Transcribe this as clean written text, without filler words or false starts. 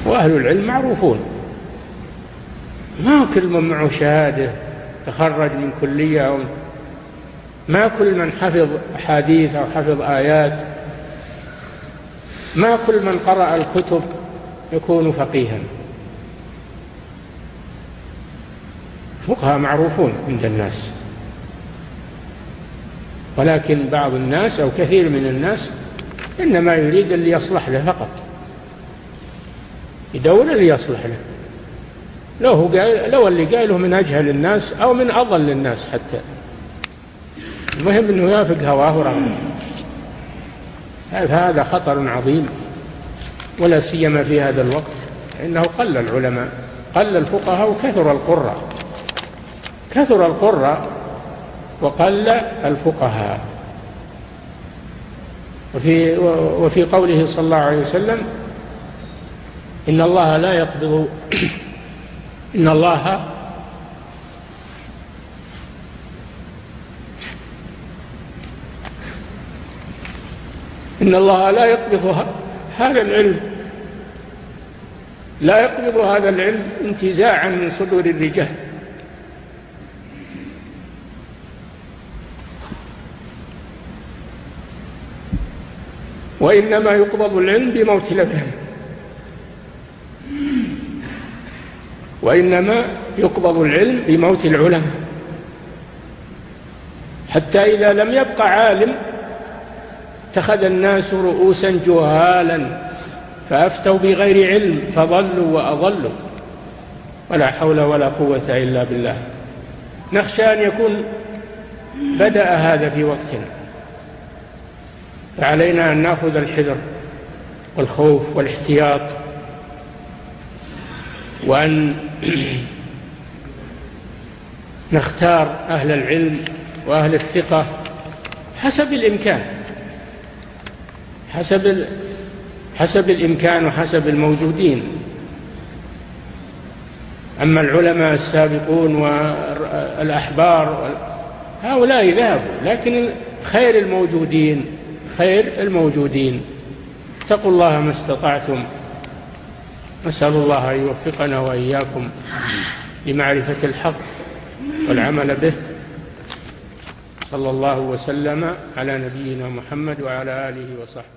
وأهل العلم معروفون، ما كل من معه شهادة تخرج من كلية، أو ما كل من حفظ أحاديث أو حفظ آيات، ما كل من قرأ الكتب يكون فقيها. فقهاء معروفون عند الناس، ولكن بعض الناس أو كثير من الناس إنما يريد اللي يصلح له فقط، يدور اللي يصلح له، لو اللي قاله من أجهل الناس أو من أضل الناس حتى، المهم أنه يوافق هواه ورغبته. هذا خطر عظيم، ولا سيما في هذا الوقت، إنه قل العلماء، قل الفقهاء وكثر القراء، كثر القراء وقل الفقهاء. وفي قوله صلى الله عليه وسلم: إن الله لا يقبض إن الله لا يقبض هذا العلم، لا يقبض هذا العلم انتزاعا من صدور الرجال، وإنما يقبض العلم بموت العلماء، وإنما يقبض العلم بموت العلماء، حتى إذا لم يبق عالم اتخذ الناس رؤوسا جهالا فأفتوا بغير علم فضلوا وأضلوا، ولا حول ولا قوة إلا بالله. نخشى أن يكون بدأ هذا في وقتنا، فعلينا أن نأخذ الحذر والخوف والاحتياط، وأن نختار أهل العلم وأهل الثقة حسب الإمكان، حسب الإمكان وحسب الموجودين. أما العلماء السابقون والأحبار هؤلاء ذهبوا، لكن خير الموجودين اتقوا الله ما استطعتم. نسأل الله أن يوفقنا وإياكم لمعرفة الحق والعمل به. صلى الله وسلم على نبينا محمد وعلى آله وصحبه.